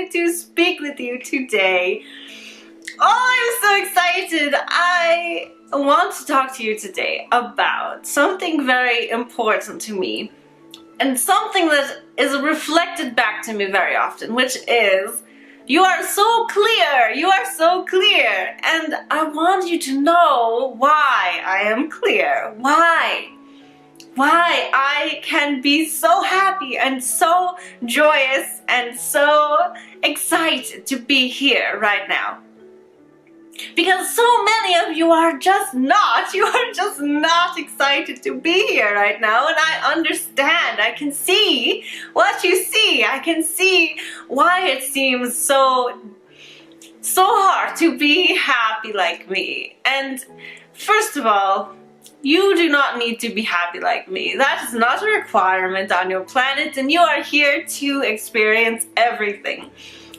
excited to speak with you today. Oh, I'm so excited. I want to talk to you today about something very important to me and something that is reflected back to me very often, which is you are so clear. You are so clear. And I want you to know why I am clear. Why I can be so happy and so joyous and so excited to be here right now. Because so many of you are just not excited to be here right now, and I understand. I can see what you see. I can see why it seems so hard to be happy like me. And first of all, you do not need to be happy like me. That is not a requirement on your planet, and you are here to experience everything.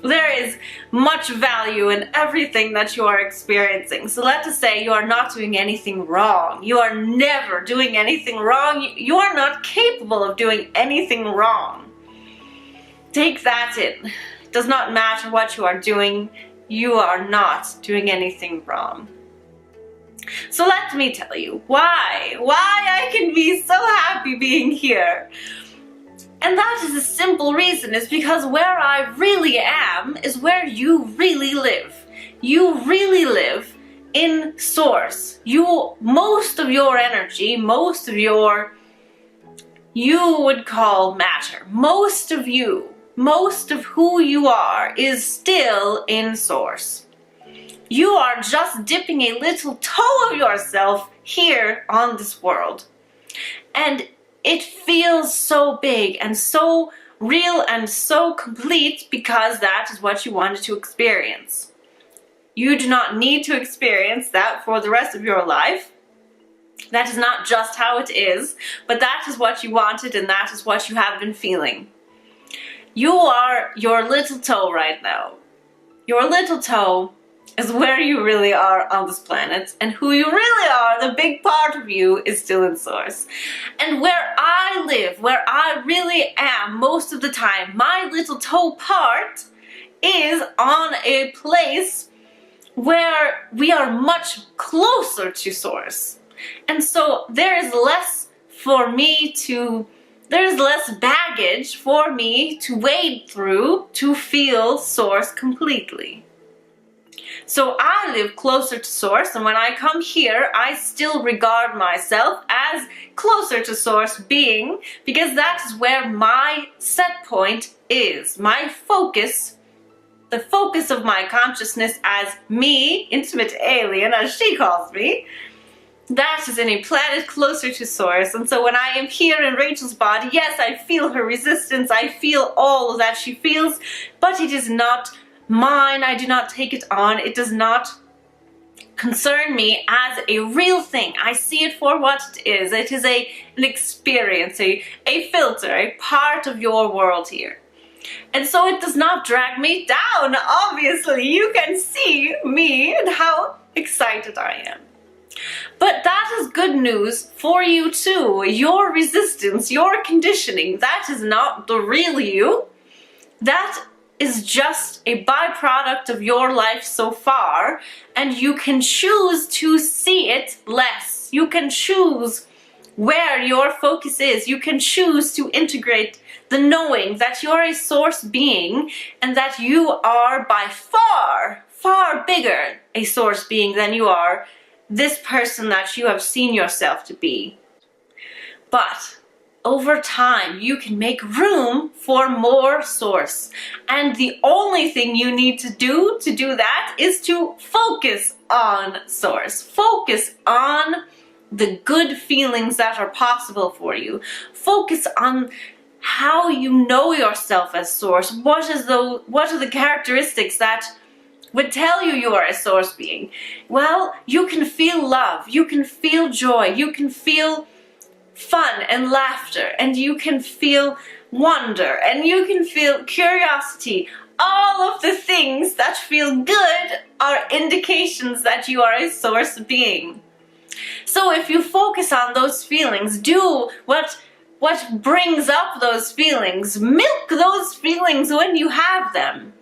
There is much value in everything that you are experiencing. So let us say you are not doing anything wrong. You are never doing anything wrong. You are not capable of doing anything wrong. Take that in. It does not matter what you are doing. You are not doing anything wrong. So let me tell you why I can be so happy being here. And that is a simple reason, is because where I really am is where you really live. You really live in Source. Most of your energy, most of your, you would call matter, most of you, most of who you are is still in Source. You are just dipping a little toe of yourself here on this world. And it feels so big and so real and so complete because that is what you wanted to experience. You do not need to experience that for the rest of your life. That is not just how it is, but that is what you wanted and that is what you have been feeling. You are your little toe right now. Your little toe is where you really are on this planet, and who you really are, the big part of you, is still in Source. And where I live, where I really am most of the time, my little toe part is on a place where we are much closer to Source. And so there's less baggage for me to wade through to feel Source completely. So I live closer to Source, and when I come here, I still regard myself as closer to Source being, because that is where my set point is. My focus, the focus of my consciousness as me, intimate alien, as she calls me, that is in a planet closer to Source. And so when I am here in Rachel's body, yes, I feel her resistance, I feel all that she feels, but it is not mine. I do not take it on. It does not concern me as a real thing. I see it for what it is. It is an experience, a filter, a part of your world here. And so it does not drag me down. Obviously, you can see me and how excited I am. But that is good news for you too. Your resistance, your conditioning, that is not the real you. That is just a byproduct of your life so far, and you can choose to see it less. You can choose where your focus is. You can choose to integrate the knowing that you're a Source being and that you are by far bigger a Source being than you are this person that you have seen yourself to be. But over time, you can make room for more Source. And the only thing you need to do that is to focus on Source. Focus on the good feelings that are possible for you. Focus on how you know yourself as Source. What are the characteristics that would tell you are a Source being? Well, you can feel love, you can feel joy, you can feel fun and laughter, and you can feel wonder, and you can feel curiosity. All of the things that feel good are indications that you are a Source being. So if you focus on those feelings, do what brings up those feelings, milk those feelings when you have them.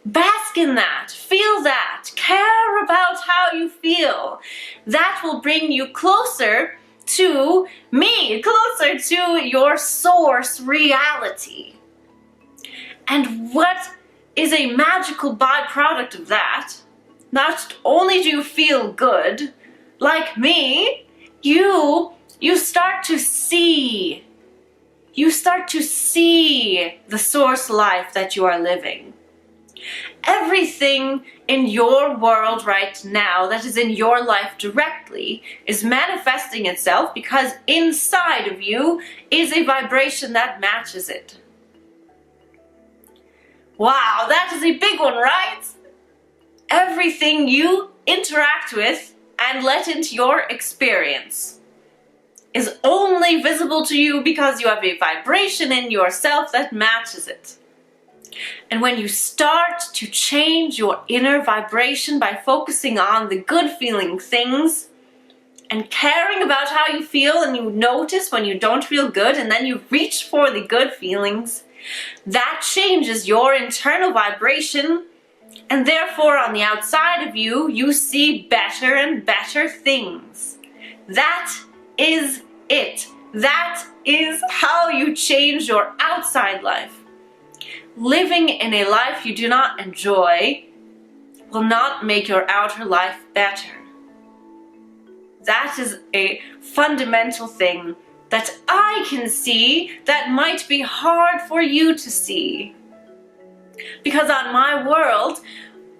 Bask in that, feel that, care about how you feel. That will bring you closer to me, closer to your source reality. And what is a magical byproduct of that? Not only do you feel good, like me, you start to see. You start to see the source life that you are living. Everything in your world right now that is in your life directly is manifesting itself because inside of you is a vibration that matches it. Wow, that is a big one, right? Everything you interact with and let into your experience is only visible to you because you have a vibration in yourself that matches it. And when you start to change your inner vibration by focusing on the good feeling things and caring about how you feel, and you notice when you don't feel good and then you reach for the good feelings, that changes your internal vibration, and therefore on the outside of you, you see better and better things. That is it. That is how you change your outside life. Living in a life you do not enjoy will not make your outer life better. That is a fundamental thing that I can see that might be hard for you to see. Because on my world,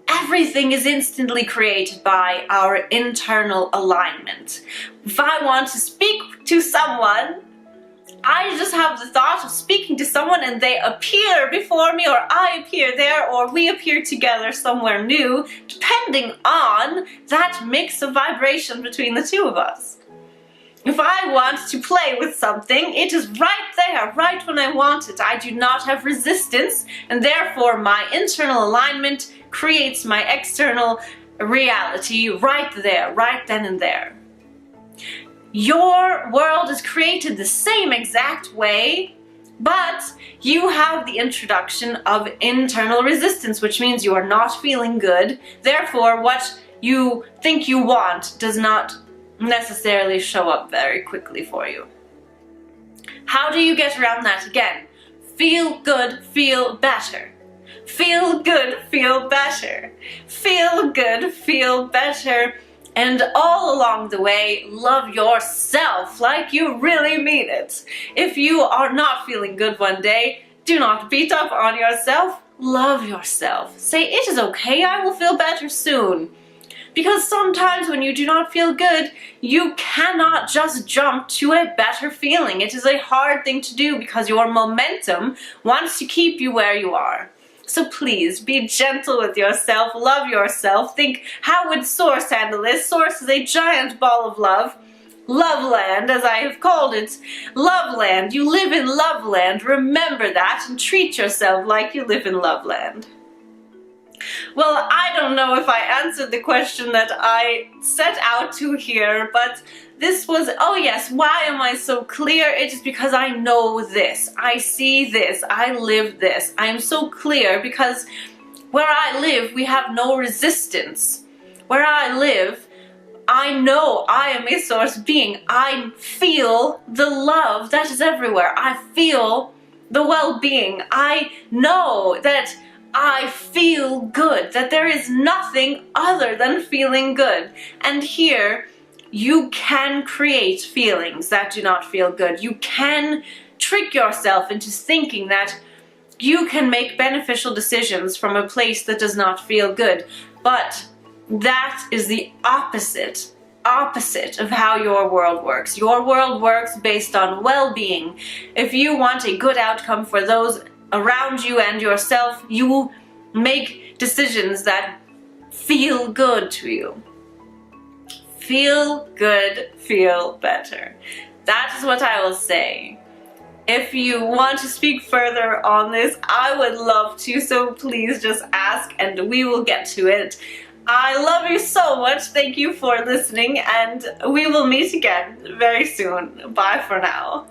everything is instantly created by our internal alignment. If I want to speak to someone, I just have the thought of speaking to someone and they appear before me, or I appear there, or we appear together somewhere new, depending on that mix of vibration between the two of us. If I want to play with something, it is right there, right when I want it. I do not have resistance, and therefore my internal alignment creates my external reality right there, right then and there. Your world is created the same exact way, but you have the introduction of internal resistance, which means you are not feeling good. Therefore, what you think you want does not necessarily show up very quickly for you. How do you get around that? Again, feel good, feel better. Feel good, feel better. Feel good, feel better. And all along the way, love yourself like you really mean it. If you are not feeling good one day, do not beat up on yourself. Love yourself. Say, it is okay, I will feel better soon. Because sometimes when you do not feel good, you cannot just jump to a better feeling. It is a hard thing to do because your momentum wants to keep you where you are. So please, be gentle with yourself, love yourself. Think, how would Source handle this? Source is a giant ball of love. Loveland, as I have called it. Loveland. You live in Loveland. Remember that and treat yourself like you live in Loveland. Well, I don't know if I answered the question that I set out to here, but this was, oh yes, why am I so clear? It is because I know this, I see this, I live this. I am so clear because where I live, we have no resistance. Where I live, I know I am a source being. I feel the love that is everywhere. I feel the well-being. I know that I feel good, that there is nothing other than feeling good. And here, you can create feelings that do not feel good. You can trick yourself into thinking that you can make beneficial decisions from a place that does not feel good. But that is the opposite of how your world works. Your world works based on well-being. If you want a good outcome for those around you and yourself, you make decisions that feel good to you. Feel good, feel better. That is what I will say. If you want to speak further on this, I would love to, so please just ask and we will get to it. I love you so much. Thank you for listening, and we will meet again very soon. Bye for now.